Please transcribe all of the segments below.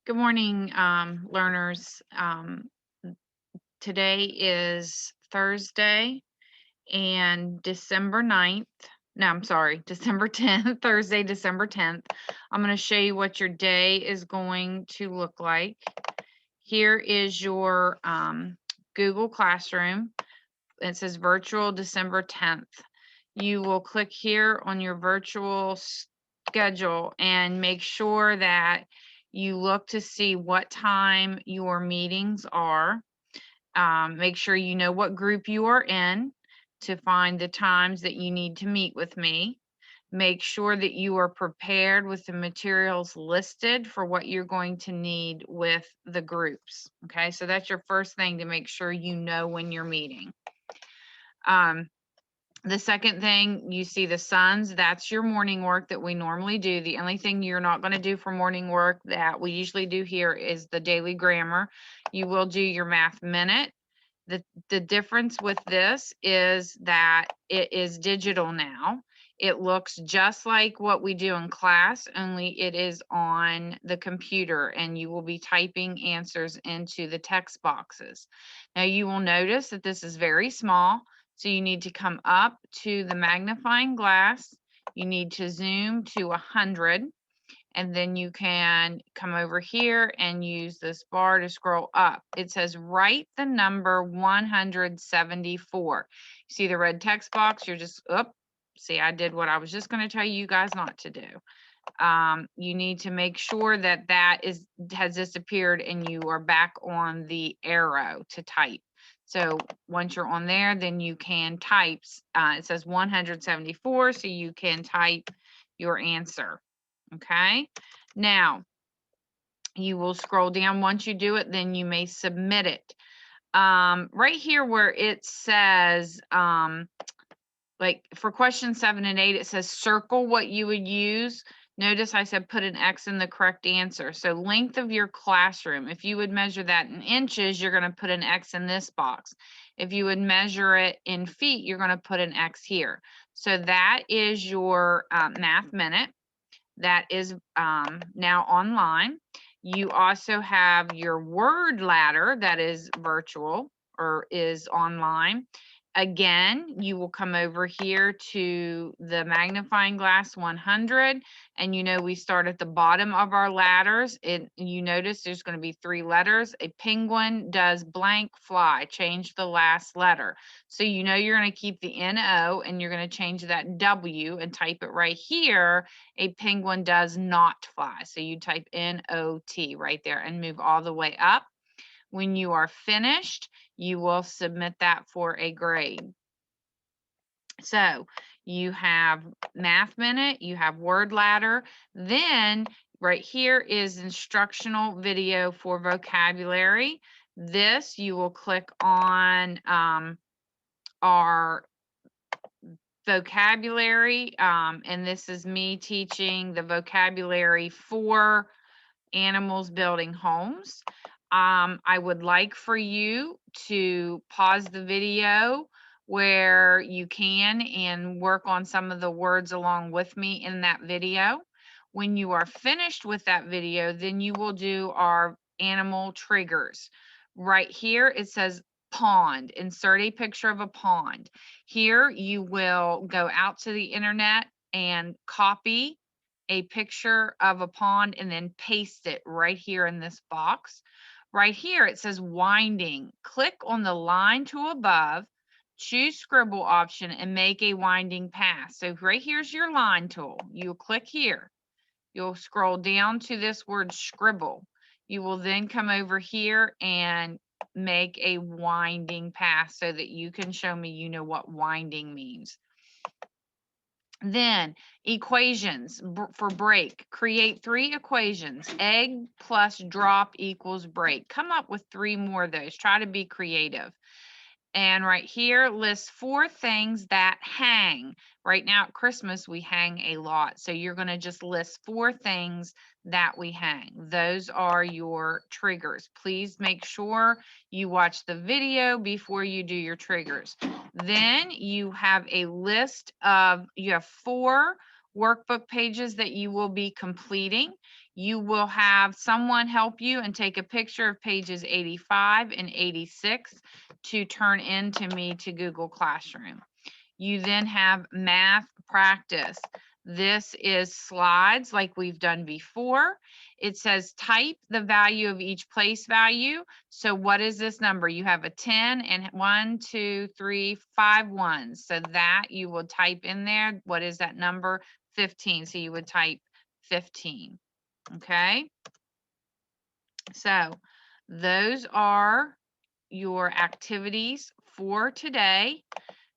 Good morning, learners. Today is Thursday and December 9th. No, I'm sorry, December 10th, Thursday, December 10th. I'm going to show you what your day is going to look like. Here is your Google Classroom. It says virtual December 10th. You will click here on your virtual schedule and make sure that you look to see what time your meetings are. Make sure you know what group you are in to find the times that you need to meet with me. Make sure that you are prepared with the materials listed for what you're going to need with the groups. Okay, so that's your first thing to make sure you know when you're meeting. The second thing, you see the sons, that's your morning work that we normally do. The only thing you're not going to do for morning work that we usually do here is the daily grammar. You will do your math minute. The difference with this is that it is digital now. It looks just like what we do in class, only it is on the computer, and you will be typing answers into the text boxes. Now you will notice that this is very small, so you need to come up to the magnifying glass. You need to zoom to 100, and then you can come over here and use this bar to scroll up. It says write the number 174. See the red text box? You're just, see, I did what I was just going to tell you guys not to do. You need to make sure that that has disappeared and you are back on the arrow to type. So once you're on there, then you can type. It says 174, so you can type your answer. Okay. Now you will scroll down. Once you do it, then you may submit it. Right here where it says, like for question 7 and 8, it says circle what you would use. Notice I said put an X in the correct answer. So length of your classroom, if you would measure that in inches, you're going to put an X in this box. If you would measure it in feet, you're going to put an X here. So that is your math minute. That is now online. You also have your word ladder that is virtual or is online. Again, you will come over here to the magnifying glass 100, and you know we start at the bottom of our ladders. You notice there's going to be 3 letters. A penguin does blank fly. Change the last letter. So you know you're going to keep the NO and you're going to change that W and type it right here. A penguin does not fly. So you type NOT right there and move all the way up. When you are finished, you will submit that for a grade. So you have math minute, you have word ladder, then right here is instructional video for vocabulary. This you will click on our vocabulary, and this is me teaching the vocabulary for animals building homes. I would like for you to pause the video where you can and work on some of the words along with me in that video. When you are finished with that video, then you will do our animal triggers. Right here, it says pond. Insert a picture of a pond. Here, you will go out to the internet and copy a picture of a pond and then paste it right here in this box. Right here, it says winding. Click on the line to above, choose scribble option, and make a winding path. So right here's your line tool. You'll click here. You'll scroll down to this word scribble. You will then come over here and make a winding path so that you can show me you know what winding means. Then equations for break. Create 3 equations. Egg plus drop equals break. Come up with 3 more of those. Try to be creative. And right here, list 4 things that hang. Right now at Christmas, we hang a lot. So you're going to just list 4 things that we hang. Those are your triggers. Please make sure you watch the video before you do your triggers. Then you have a list of, you have 4 workbook pages that you will be completing. You will have someone help you and take a picture of pages 85 and 86 to turn into me to Google Classroom. You then have math practice. This is slides like we've done before. It says type the value of each place value. So what is this number? You have a 10 and 1, 2, 3, 5 ones. So that you will type in there. What is that number? 15. So you would type 15. Okay. So those are your activities for today.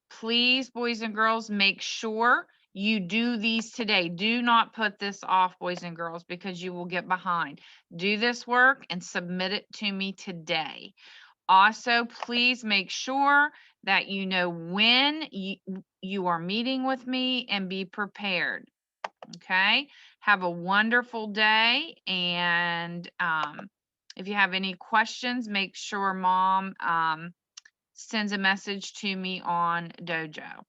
Please, boys and girls, make sure you do these today. Do not put this off, boys and girls, because you will get behind. Do this work and submit it to me today. Also, please make sure that you know when you are meeting with me and be prepared. Okay? Have a wonderful day. And if you have any questions, make sure Mom sends a message to me on Dojo.